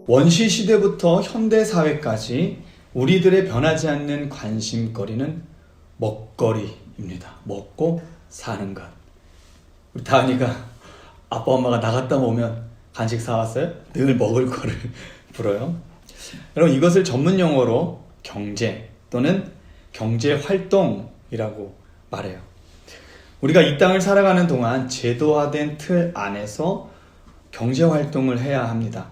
원시 시대부터 현대 사회까지 우리들의 변하지 않는 관심거리는 먹거리입니다. 먹고 사는 것. 우리 다은이가 아빠 엄마가 나갔다 오면 간식 사왔어요? 늘 먹을 거를 물어요. 여러분, 이것을 전문 용어로 경제 또는 경제활동이라고 말해요. 우리가 이 땅을 살아가는 동안 제도화된 틀 안에서 경제활동을 해야 합니다.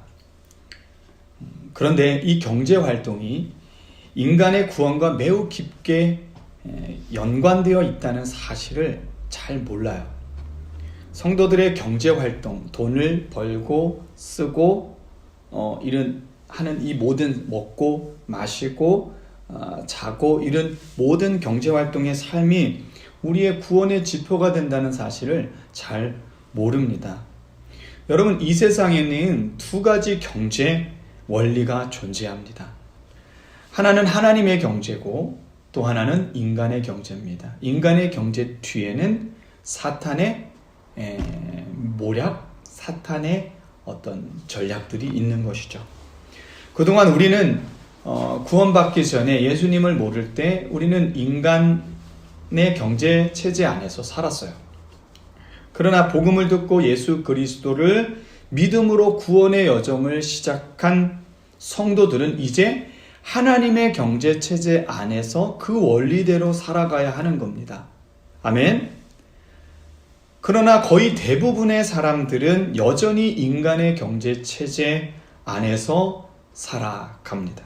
그런데 이 경제활동이 인간의 구원과 매우 깊게 연관되어 있다는 사실을 잘 몰라요. 성도들의 경제활동, 돈을 벌고 쓰고 하는 이 모든 먹고 마시고 자고 이런 모든 경제활동의 삶이 우리의 구원의 지표가 된다는 사실을 잘 모릅니다. 여러분, 이 세상에는 두 가지 경제 원리가 존재합니다. 하나는 하나님의 경제고 또 하나는 인간의 경제입니다. 인간의 경제 뒤에는 사탄의 모략, 사탄의 어떤 전략들이 있는 것이죠. 그동안 우리는 구원받기 전에 예수님을 모를 때 우리는 인간의 경제 체제 안에서 살았어요. 그러나 복음을 듣고 예수 그리스도를 믿음으로 구원의 여정을 시작한 성도들은 이제 하나님의 경제 체제 안에서 그 원리대로 살아가야 하는 겁니다. 아멘. 그러나 거의 대부분의 사람들은 여전히 인간의 경제 체제 안에서 살아갑니다.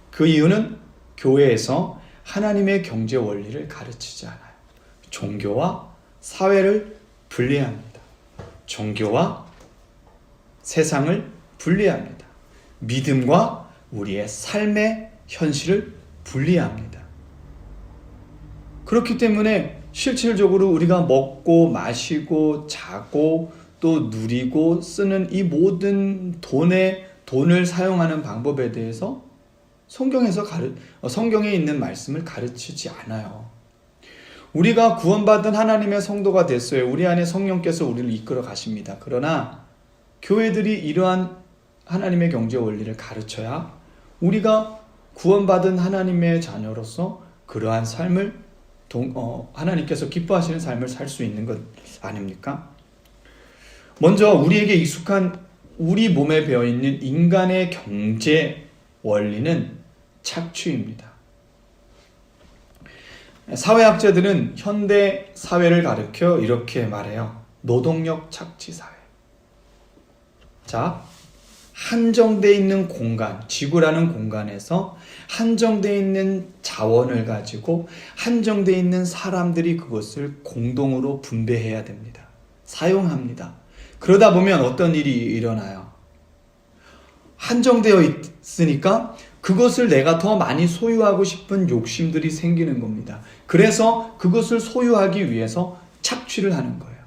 그 이유는 교회에서 하나님의 경제 원리를 가르치지 않아요. 종교와 사회를 분리합니다. 종교와 세상을 분리합니다. 믿음과 우리의 삶의 현실을 분리합니다. 그렇기 때문에 실질적으로 우리가 먹고 마시고 자고 또 누리고 쓰는 이 모든 돈을 사용하는 방법에 대해서 성경에 있는 말씀을 가르치지 않아요. 우리가 구원받은 하나님의 성도가 됐어요. 우리 안에 성령께서 우리를 이끌어 가십니다. 그러나 교회들이 이러한 하나님의 경제 원리를 가르쳐야 우리가 구원받은 하나님의 자녀로서 그러한 삶을 하나님께서 기뻐하시는 삶을 살 수 있는 것 아닙니까? 먼저 우리에게 익숙한 우리 몸에 배어있는 인간의 경제 원리는 착취입니다. 사회학자들은 현대 사회를 가리켜 이렇게 말해요. 노동력 착취 사회. 자, 한정되어 있는 공간, 지구라는 공간에서 한정되어 있는 자원을 가지고 한정되어 있는 사람들이 그것을 공동으로 분배해야 됩니다. 사용합니다. 그러다 보면 어떤 일이 일어나요? 한정되어 있으니까 그것을 내가 더 많이 소유하고 싶은 욕심들이 생기는 겁니다. 그래서 그것을 소유하기 위해서 착취를 하는 거예요.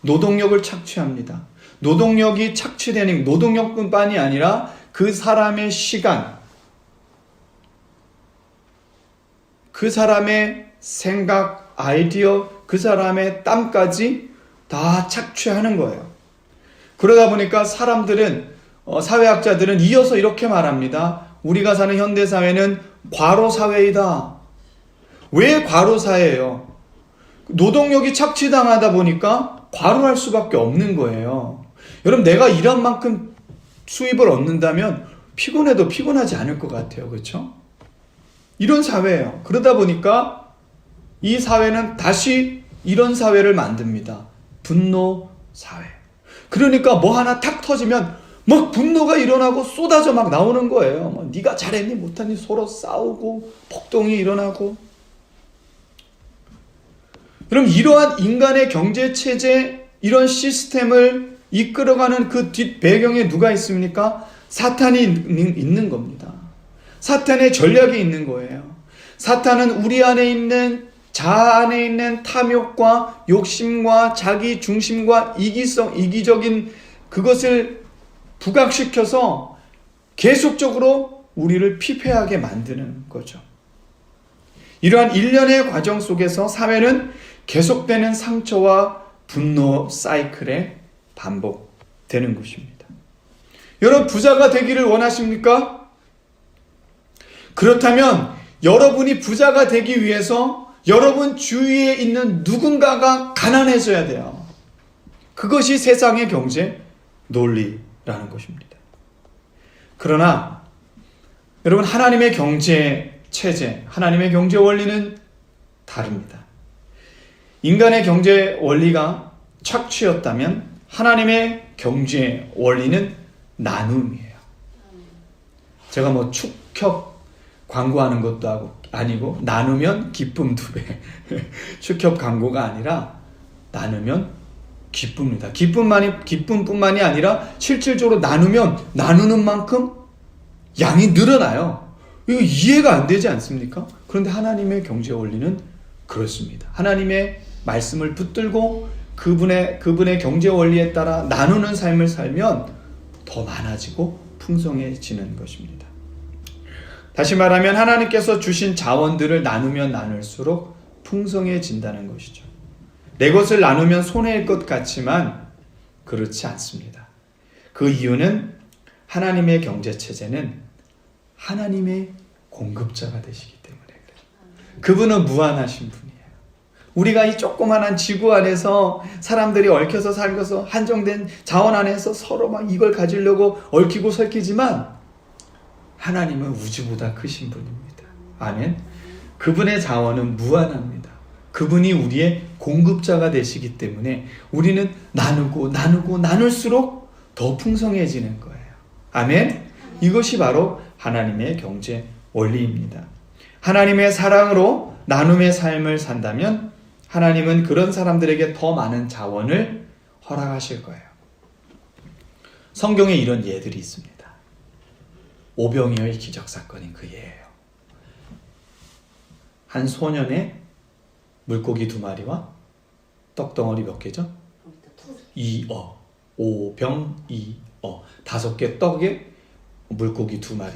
노동력을 착취합니다. 노동력이 착취되는 노동력뿐만이 아니라 그 사람의 시간, 그 사람의 생각, 아이디어, 그 사람의 땀까지 다 착취하는 거예요. 그러다 보니까 사회학자들은 이어서 이렇게 말합니다. 우리가 사는 현대사회는 과로사회이다. 왜 과로사회예요? 노동력이 착취당하다 보니까 과로할 수밖에 없는 거예요. 여러분, 내가 일한 만큼 수입을 얻는다면 피곤해도 피곤하지 않을 것 같아요. 그렇죠? 이런 사회예요. 그러다 보니까 이 사회는 다시 이런 사회를 만듭니다. 분노 사회. 그러니까 뭐 하나 탁 터지면 막 분노가 일어나고 쏟아져 막 나오는 거예요. 네가 잘했니 못했니 서로 싸우고 폭동이 일어나고. 그럼 이러한 인간의 경제체제, 이런 시스템을 이끌어가는 그 뒷 배경에 누가 있습니까? 사탄이 있는 겁니다. 사탄의 전략이 있는 거예요. 사탄은 우리 안에 있는 자아 안에 있는 탐욕과 욕심과 자기 중심과 이기적인 그것을 부각시켜서 계속적으로 우리를 피폐하게 만드는 거죠. 이러한 일련의 과정 속에서 사회는 계속되는 상처와 분노 사이클에 반복되는 것입니다. 여러분 부자가 되기를 원하십니까? 그렇다면 여러분이 부자가 되기 위해서 여러분 주위에 있는 누군가가 가난해져야 돼요. 그것이 세상의 경제 논리라는 것입니다. 그러나 여러분 하나님의 경제 체제, 하나님의 경제 원리는 다릅니다. 인간의 경제 원리가 착취였다면 하나님의 경제 원리는 나눔이에요. 제가 뭐 축협 광고하는 것도 아니고 나누면 기쁨 2배. 축협 광고가 아니라 나누면 기쁩니다. 기쁨뿐만이 아니라 실질적으로 나누는 만큼 양이 늘어나요. 이거 이해가 안 되지 않습니까? 그런데 하나님의 경제 원리는 그렇습니다. 하나님의 말씀을 붙들고 그분의 경제 원리에 따라 나누는 삶을 살면 더 많아지고 풍성해지는 것입니다. 다시 말하면 하나님께서 주신 자원들을 나누면 나눌수록 풍성해진다는 것이죠. 내 것을 나누면 손해일 것 같지만 그렇지 않습니다. 그 이유는 하나님의 경제체제는 하나님의 공급자가 되시기 때문에 그래요. 그분은 무한하신 분이에요. 우리가 이 조그만한 지구 안에서 사람들이 얽혀서 살고서 한정된 자원 안에서 서로 막 이걸 가지려고 얽히고 설키지만 하나님은 우주보다 크신 분입니다. 아멘. 그분의 자원은 무한합니다. 그분이 우리의 공급자가 되시기 때문에 우리는 나눌수록 더 풍성해지는 거예요. 아멘. 이것이 바로 하나님의 경제 원리입니다. 하나님의 사랑으로 나눔의 삶을 산다면 하나님은 그런 사람들에게 더 많은 자원을 허락하실 거예요. 성경에 이런 예들이 있습니다. 오병이어의 기적사건인 그 예예요. 한 소년의 물고기 2마리와 떡덩어리 몇 개죠? 2어. 오병이어. 5개 떡에 물고기 2마리.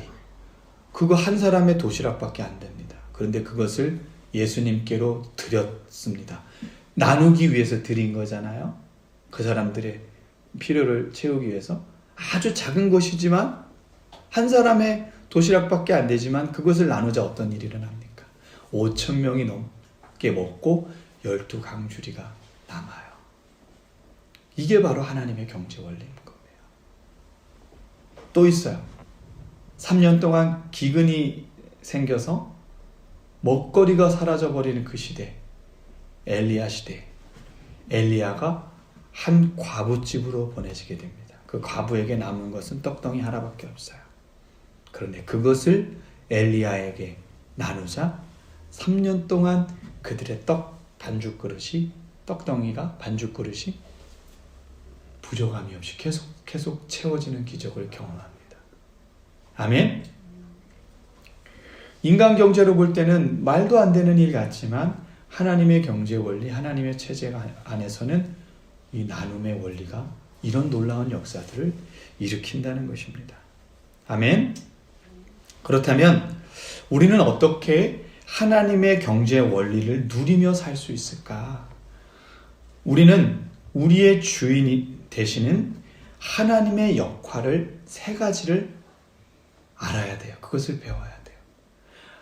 그거 한 사람의 도시락밖에 안 됩니다. 그런데 그것을 예수님께로 드렸습니다. 나누기 위해서 드린 거잖아요. 그 사람들의 필요를 채우기 위해서. 아주 작은 것이지만 한 사람의 도시락밖에 안 되지만 그것을 나누자 어떤 일이 일어납니까? 5,000명이 넘게 먹고 12강주리가 남아요. 이게 바로 하나님의 경제 원리인 거예요. 또 있어요. 3년 동안 기근이 생겨서 먹거리가 사라져버리는 그 시대, 엘리야 시대. 엘리야가 한 과부집으로 보내지게 됩니다. 그 과부에게 남은 것은 떡덩이 하나밖에 없어요. 그런데 그것을 엘리야에게 나누자 3년 동안 그들의 떡덩이가 반죽그릇이 부족함이 없이 계속 채워지는 기적을 경험합니다. 아멘. 인간 경제로 볼 때는 말도 안 되는 일 같지만 하나님의 경제 원리, 하나님의 체제 안에서는 이 나눔의 원리가 이런 놀라운 역사들을 일으킨다는 것입니다. 아멘. 그렇다면 우리는 어떻게 하나님의 경제 원리를 누리며 살 수 있을까? 우리는 우리의 주인이 되시는 하나님의 역할을 3가지를 알아야 돼요. 그것을 배워야 돼요.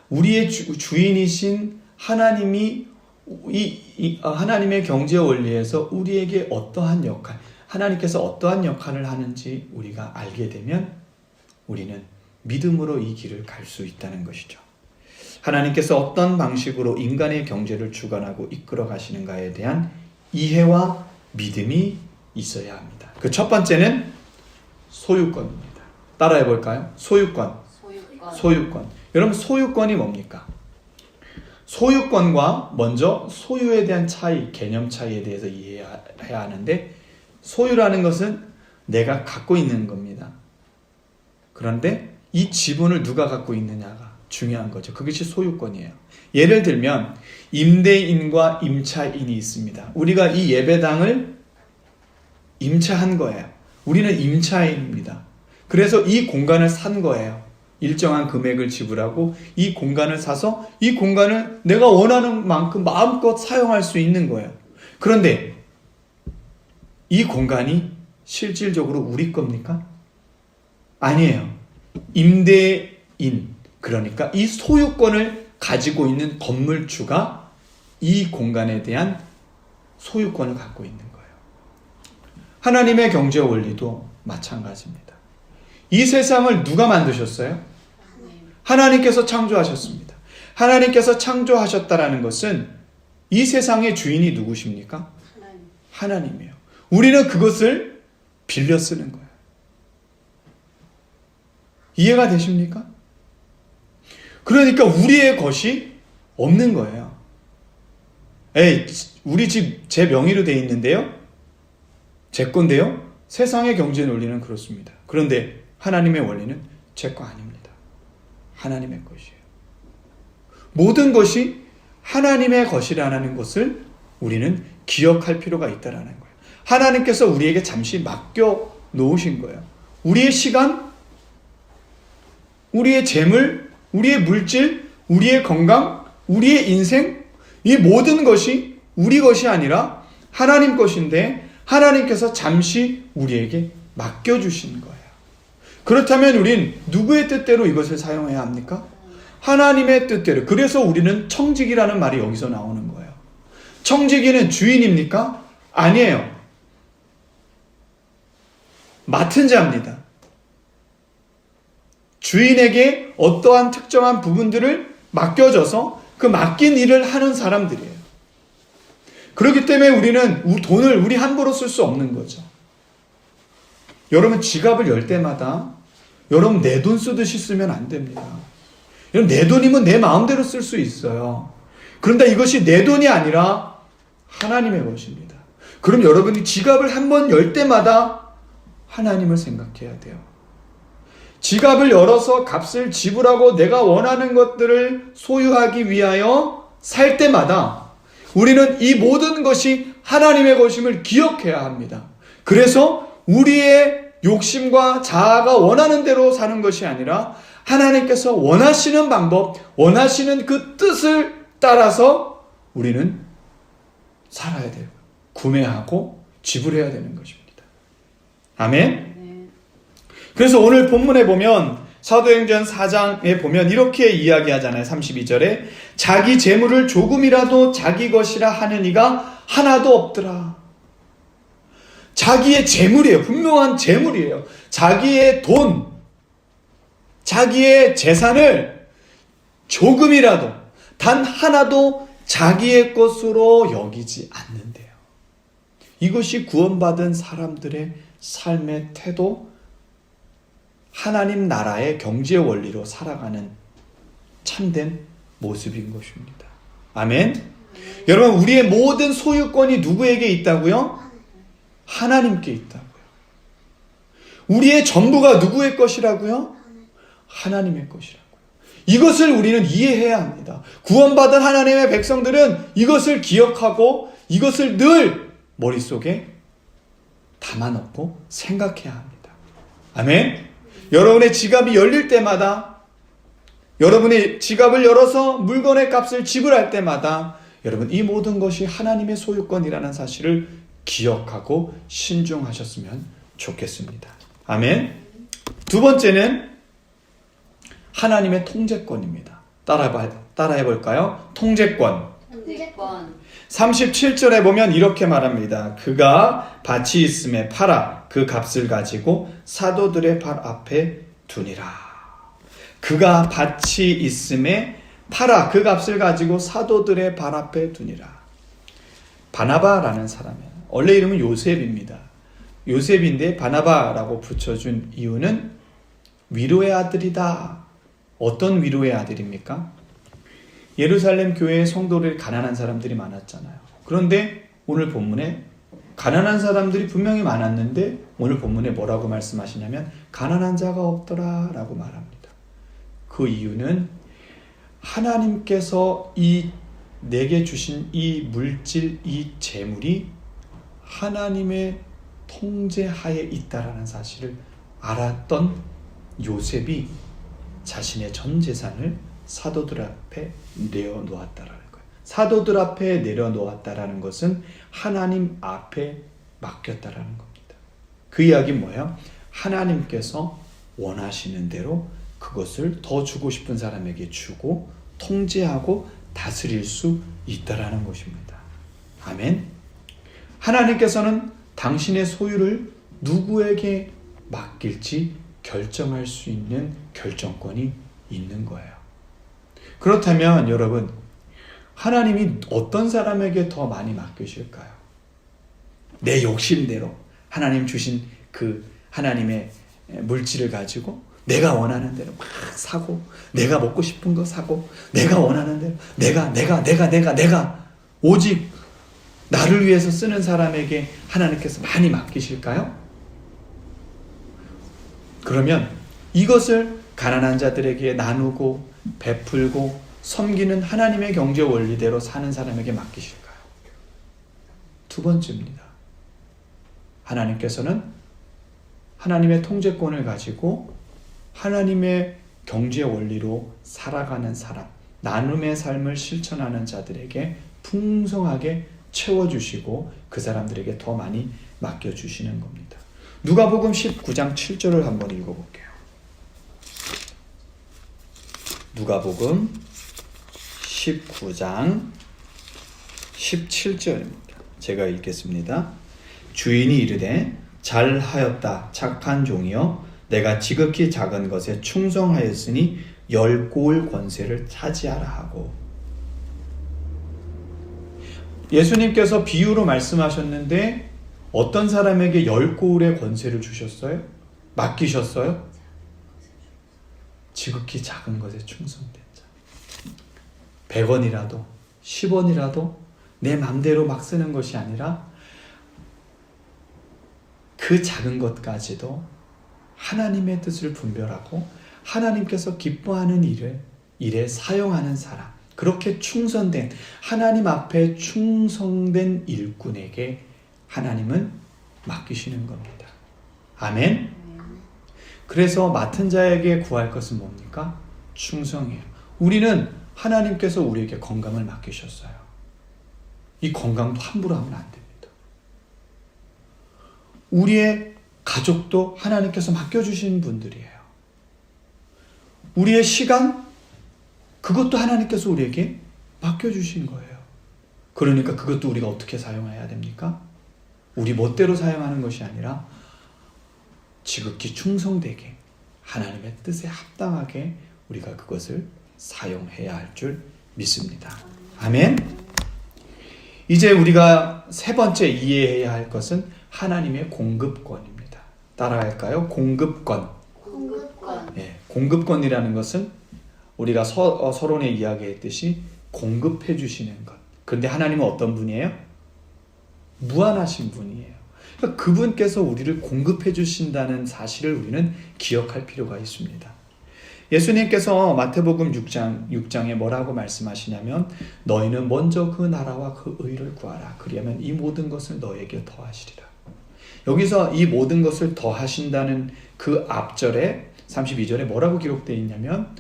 우리의 주인이신 하나님이 하나님의 경제 원리에서 우리에게 어떠한 역할, 하나님께서 어떠한 역할을 하는지 우리가 알게 되면 우리는 믿음으로 이 길을 갈 수 있다는 것이죠. 하나님께서 어떤 방식으로 인간의 경제를 주관하고 이끌어 가시는가에 대한 이해와 믿음이 있어야 합니다. 그 첫 번째는 소유권입니다. 따라해 볼까요? 소유권. 여러분 소유권이 뭡니까? 소유권과 먼저 소유에 대한 차이, 개념 차이에 대해서 이해해야 하는데 소유라는 것은 내가 갖고 있는 겁니다. 그런데 이 지분을 누가 갖고 있느냐가 중요한 거죠. 그것이 소유권이에요. 예를 들면 임대인과 임차인이 있습니다. 우리가 이 예배당을 임차한 거예요. 우리는 임차인입니다. 그래서 이 공간을 산 거예요. 일정한 금액을 지불하고 이 공간을 사서 이 공간을 내가 원하는 만큼 마음껏 사용할 수 있는 거예요. 그런데 이 공간이 실질적으로 우리 겁니까? 아니에요. 임대인, 그러니까 이 소유권을 가지고 있는 건물주가 이 공간에 대한 소유권을 갖고 있는 거예요. 하나님의 경제 원리도 마찬가지입니다. 이 세상을 누가 만드셨어요? 하나님께서 창조하셨습니다. 하나님께서 창조하셨다라는 것은 이 세상의 주인이 누구십니까? 하나님이에요. 우리는 그것을 빌려 쓰는 거예요. 이해가 되십니까? 그러니까 우리의 것이 없는 거예요. 에이, 우리 집 제 명의로 돼 있는데요? 제 건데요? 세상의 경제 논리는 그렇습니다. 그런데 하나님의 원리는 제 거 아닙니다. 하나님의 것이에요. 모든 것이 하나님의 것이라는 것을 우리는 기억할 필요가 있다는 거예요. 하나님께서 우리에게 잠시 맡겨 놓으신 거예요. 우리의 시간, 우리의 재물, 우리의 물질, 우리의 건강, 우리의 인생, 이 모든 것이 우리 것이 아니라 하나님 것인데 하나님께서 잠시 우리에게 맡겨주신 거예요. 그렇다면 우린 누구의 뜻대로 이것을 사용해야 합니까? 하나님의 뜻대로. 그래서 우리는 청지기라는 말이 여기서 나오는 거예요. 청지기는 주인입니까? 아니에요. 맡은 자입니다. 주인에게 어떠한 특정한 부분들을 맡겨줘서 그 맡긴 일을 하는 사람들이에요. 그렇기 때문에 우리는 돈을 우리 함부로 쓸 수 없는 거죠. 여러분 지갑을 열 때마다 여러분 내 돈 쓰듯이 쓰면 안 됩니다. 여러분 내 돈이면 내 마음대로 쓸 수 있어요. 그런데 이것이 내 돈이 아니라 하나님의 것입니다. 그럼 여러분이 지갑을 한번 열 때마다 하나님을 생각해야 돼요. 지갑을 열어서 값을 지불하고 내가 원하는 것들을 소유하기 위하여 살 때마다 우리는 이 모든 것이 하나님의 것임을 기억해야 합니다. 그래서 우리의 욕심과 자아가 원하는 대로 사는 것이 아니라 하나님께서 원하시는 방법, 원하시는 그 뜻을 따라서 우리는 살아야 돼요. 구매하고 지불해야 되는 것입니다. 아멘? 그래서 오늘 본문에 보면 사도행전 4장에 보면 이렇게 이야기하잖아요. 32절에 자기 재물을 조금이라도 자기 것이라 하는 이가 하나도 없더라. 자기의 재물이에요. 분명한 재물이에요. 자기의 돈, 자기의 재산을 조금이라도 단 하나도 자기의 것으로 여기지 않는데요. 이것이 구원받은 사람들의 삶의 태도, 하나님 나라의 경제 원리로 살아가는 참된 모습인 것입니다. 아멘? 여러분 우리의 모든 소유권이 누구에게 있다고요? 하나님께 있다고요. 우리의 전부가 누구의 것이라고요? 하나님의 것이라고요. 이것을 우리는 이해해야 합니다. 구원받은 하나님의 백성들은 이것을 기억하고 이것을 늘 머릿속에 담아놓고 생각해야 합니다. 아멘? 여러분의 지갑이 열릴 때마다, 여러분의 지갑을 열어서 물건의 값을 지불할 때마다 여러분 이 모든 것이 하나님의 소유권이라는 사실을 기억하고 신중하셨으면 좋겠습니다. 아멘. 두 번째는 하나님의 통제권입니다. 따라해볼까요? 통제권. 37절에 보면 이렇게 말합니다. 그가 밭이 있음에 팔아 그 값을 가지고 사도들의 발 앞에 두니라. 그가 밭이 있음에 팔아 그 값을 가지고 사도들의 발 앞에 두니라. 바나바라는 사람이에요. 원래 이름은 요셉입니다. 요셉인데 바나바라고 붙여준 이유는 위로의 아들이다. 어떤 위로의 아들입니까? 예루살렘 교회의 성도들 가난한 사람들이 많았잖아요. 그런데 오늘 본문에 가난한 사람들이 분명히 많았는데 오늘 본문에 뭐라고 말씀하시냐면 가난한 자가 없더라 라고 말합니다. 그 이유는 하나님께서 내게 주신 이 물질, 이 재물이 하나님의 통제하에 있다라는 사실을 알았던 요셉이 자신의 전 재산을 사도들 앞에 내어놓았다라는 거예요. 사도들 앞에 내려놓았다라는 것은 하나님 앞에 맡겼다라는 겁니다. 그 이야기는 뭐예요? 하나님께서 원하시는 대로 그것을 더 주고 싶은 사람에게 주고 통제하고 다스릴 수 있다라는 것입니다. 아멘. 하나님께서는 당신의 소유를 누구에게 맡길지 결정할 수 있는 결정권이 있는 거예요. 그렇다면 여러분, 하나님이 어떤 사람에게 더 많이 맡기실까요? 내 욕심대로 하나님 주신 그 하나님의 물질을 가지고 내가 원하는 대로 막 사고, 내가 먹고 싶은 거 사고, 내가 원하는 대로 내가 오직 나를 위해서 쓰는 사람에게 하나님께서 많이 맡기실까요? 그러면 이것을 가난한 자들에게 나누고 베풀고 섬기는 하나님의 경제 원리대로 사는 사람에게 맡기실까요? 두 번째입니다. 하나님께서는 하나님의 통제권을 가지고 하나님의 경제 원리로 살아가는 사람, 나눔의 삶을 실천하는 자들에게 풍성하게 채워주시고 그 사람들에게 더 많이 맡겨주시는 겁니다. 누가복음 19장 7절을 한번 읽어볼게요. 누가복음 19장 17절입니다. 제가 읽겠습니다. 주인이 이르되 잘하였다 착한 종이여 내가 지극히 작은 것에 충성하였으니 10고을 권세를 차지하라 하고. 예수님께서 비유로 말씀하셨는데 어떤 사람에게 10고을의 권세를 주셨어요? 맡기셨어요? 지극히 작은 것에 충성된 자. 100원이라도 10원이라도 내 맘대로 막 쓰는 것이 아니라 그 작은 것까지도 하나님의 뜻을 분별하고 하나님께서 기뻐하는 일에 사용하는 사람, 그렇게 충성된 하나님 앞에 충성된 일꾼에게 하나님은 맡기시는 겁니다. 아멘. 그래서 맡은 자에게 구할 것은 뭡니까? 충성이에요. 우리는 하나님께서 우리에게 건강을 맡기셨어요. 이 건강도 함부로 하면 안 됩니다. 우리의 가족도 하나님께서 맡겨주신 분들이에요. 우리의 시간, 그것도 하나님께서 우리에게 맡겨주신 거예요. 그러니까 그것도 우리가 어떻게 사용해야 됩니까? 우리 멋대로 사용하는 것이 아니라 지극히 충성되게 하나님의 뜻에 합당하게 우리가 그것을 사용해야 할 줄 믿습니다. 아멘. 이제 우리가 세 번째 이해해야 할 것은 하나님의 공급권입니다. 따라할까요? 공급권. 네, 공급권이라는 것은 우리가 서론에 이야기했듯이 공급해 주시는 것. 그런데 하나님은 어떤 분이에요? 무한하신 분이에요. 그러니까 그분께서 우리를 공급해 주신다는 사실을 우리는 기억할 필요가 있습니다. 예수님께서 마태복음 6장에 뭐라고 말씀하시냐면 너희는 먼저 그 나라와 그 의를 구하라. 그리하면 이 모든 것을 너에게 더하시리라. 여기서 이 모든 것을 더하신다는 그 앞절에 32절에 뭐라고 기록되어 있냐면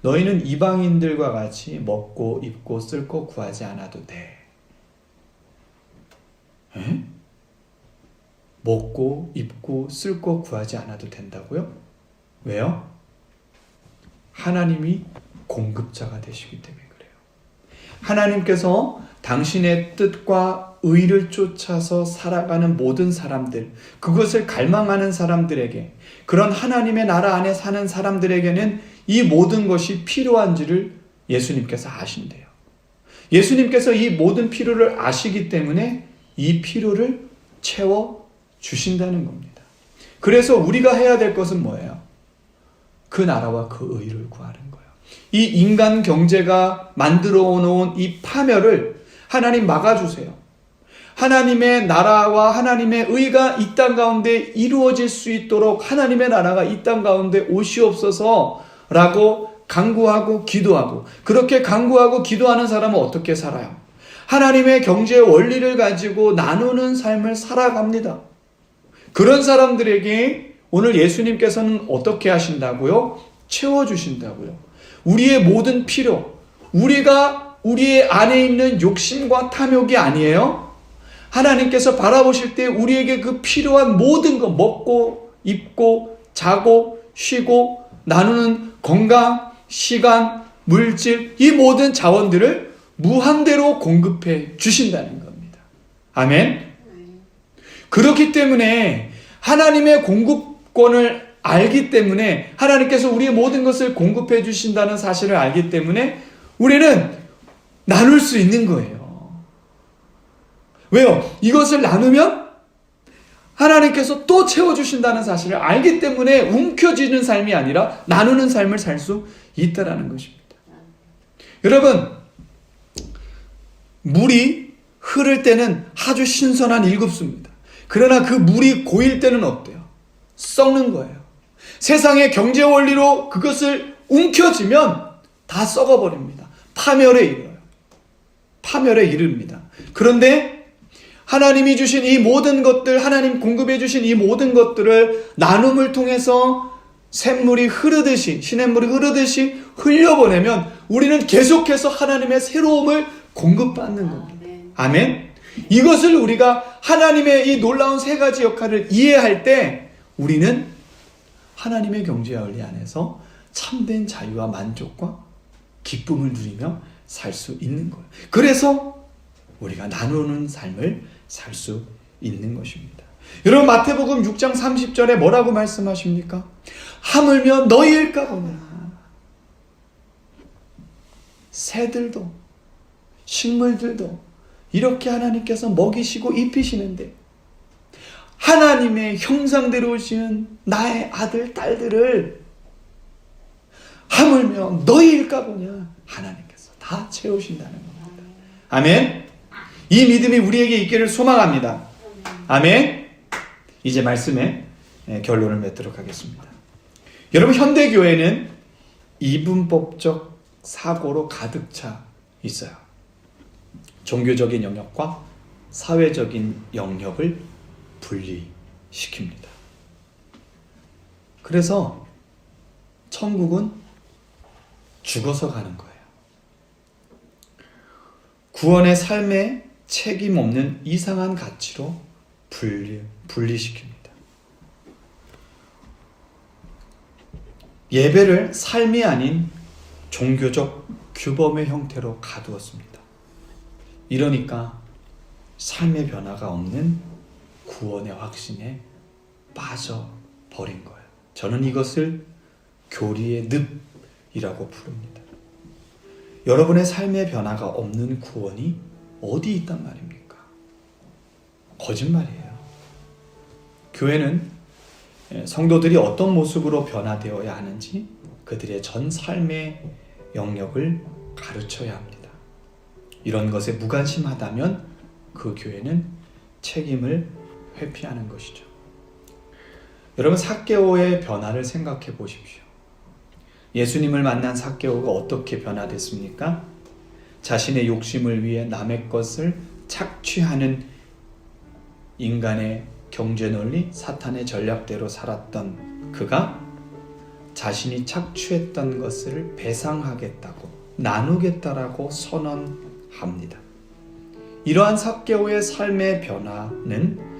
너희는 이방인들과 같이 먹고 입고 쓸 거 구하지 않아도 돼. 에? 먹고 입고 쓸 거 구하지 않아도 된다고요? 왜요? 하나님이 공급자가 되시기 때문에 그래요. 하나님께서 당신의 뜻과 의를 쫓아서 살아가는 모든 사람들, 그것을 갈망하는 사람들에게, 그런 하나님의 나라 안에 사는 사람들에게는 이 모든 것이 필요한지를 예수님께서 아신대요. 예수님께서 이 모든 필요를 아시기 때문에 이 필요를 채워주신다는 겁니다. 그래서 우리가 해야 될 것은 뭐예요? 그 나라와 그 의를 구하는 거예요. 이 인간 경제가 만들어 놓은 이 파멸을 하나님 막아주세요. 하나님의 나라와 하나님의 의가 이 땅 가운데 이루어질 수 있도록 하나님의 나라가 이 땅 가운데 오시옵소서라고 간구하고 기도하고, 그렇게 간구하고 기도하는 사람은 어떻게 살아요? 하나님의 경제 원리를 가지고 나누는 삶을 살아갑니다. 그런 사람들에게 오늘 예수님께서는 어떻게 하신다고요? 채워주신다고요. 우리의 모든 필요, 우리가 우리의 안에 있는 욕심과 탐욕이 아니에요. 하나님께서 바라보실 때 우리에게 그 필요한 모든 거, 먹고 입고 자고 쉬고 나누는 건강, 시간, 물질, 이 모든 자원들을 무한대로 공급해 주신다는 겁니다. 아멘. 그렇기 때문에 하나님의 공급권을 알기 때문에, 하나님께서 우리의 모든 것을 공급해 주신다는 사실을 알기 때문에 우리는 나눌 수 있는 거예요. 왜요? 이것을 나누면 하나님께서 또 채워주신다는 사실을 알기 때문에 움켜쥐는 삶이 아니라 나누는 삶을 살 수 있다는 것입니다. 여러분, 물이 흐를 때는 아주 신선한 일급수입니다. 그러나 그 물이 고일 때는 어때요? 썩는 거예요. 세상의 경제 원리로 그것을 움켜쥐면 다 썩어버립니다. 파멸에 이르러요. 파멸에 이릅니다. 그런데 하나님이 주신 이 모든 것들, 하나님 공급해 주신 이 모든 것들을 나눔을 통해서 샘물이 흐르듯이, 시냇물이 흐르듯이 흘려보내면 우리는 계속해서 하나님의 새로움을 공급받는 겁니다. 아멘. 이것을 우리가 하나님의 이 놀라운 세 가지 역할을 이해할 때 우리는 하나님의 경제 원리 안에서 참된 자유와 만족과 기쁨을 누리며 살 수 있는 거예요. 그래서 우리가 나누는 삶을 살 수 있는 것입니다. 여러분, 마태복음 6장 30절에 뭐라고 말씀하십니까? 하물며 너희일까 보냐. 새들도 식물들도 이렇게 하나님께서 먹이시고 입히시는데 하나님의 형상대로 지은 나의 아들, 딸들을 하물며 너희일까 보냐. 하나님께서 다 채우신다는 겁니다. 아멘. 이 믿음이 우리에게 있기를 소망합니다. 아멘. 이제 말씀의 결론을 맺도록 하겠습니다. 여러분, 현대교회는 이분법적 사고로 가득 차 있어요. 종교적인 영역과 사회적인 영역을 분리시킵니다. 그래서 천국은 죽어서 가는 거예요. 구원의 삶에 책임 없는 이상한 가치로 분리시킵니다. 예배를 삶이 아닌 종교적 규범의 형태로 가두었습니다. 이러니까 삶의 변화가 없는 구원의 확신에 빠져버린 거예요. 저는 이것을 교리의 늪이라고 부릅니다. 여러분의 삶의 변화가 없는 구원이 어디 있단 말입니까? 거짓말이에요. 교회는 성도들이 어떤 모습으로 변화되어야 하는지 그들의 전 삶의 영역을 가르쳐야 합니다. 이런 것에 무관심하다면 그 교회는 책임을 회피하는 것이죠. 여러분, 삭개오의 변화를 생각해 보십시오. 예수님을 만난 삭개오가 어떻게 변화됐습니까? 자신의 욕심을 위해 남의 것을 착취하는 인간의 경제 논리, 사탄의 전략대로 살았던 그가 자신이 착취했던 것을 배상하겠다고, 나누겠다라고 선언합니다. 이러한 삭개오의 삶의 변화는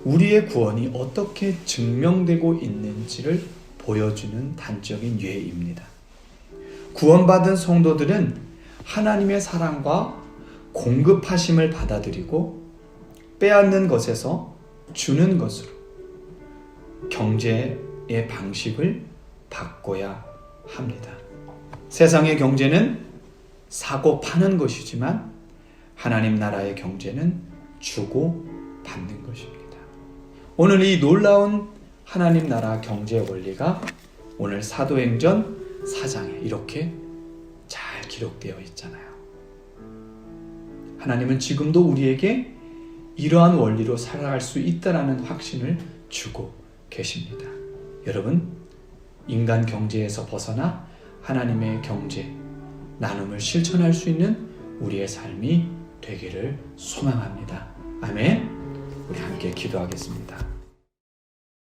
우리의 구원이 어떻게 증명되고 있는지를 보여주는 단적인 예입니다. 구원받은 성도들은 하나님의 사랑과 공급하심을 받아들이고 빼앗는 것에서 주는 것으로 경제의 방식을 바꿔야 합니다. 세상의 경제는 사고 파는 것이지만 하나님 나라의 경제는 주고 받는 것입니다. 오늘 이 놀라운 하나님 나라 경제 원리가 오늘 사도행전 4장에 이렇게 잘 기록되어 있잖아요. 하나님은 지금도 우리에게 이러한 원리로 살아갈 수 있다는 확신을 주고 계십니다. 여러분, 인간 경제에서 벗어나 하나님의 경제, 나눔을 실천할 수 있는 우리의 삶이 되기를 소망합니다. 아멘. 우리 함께 기도하겠습니다.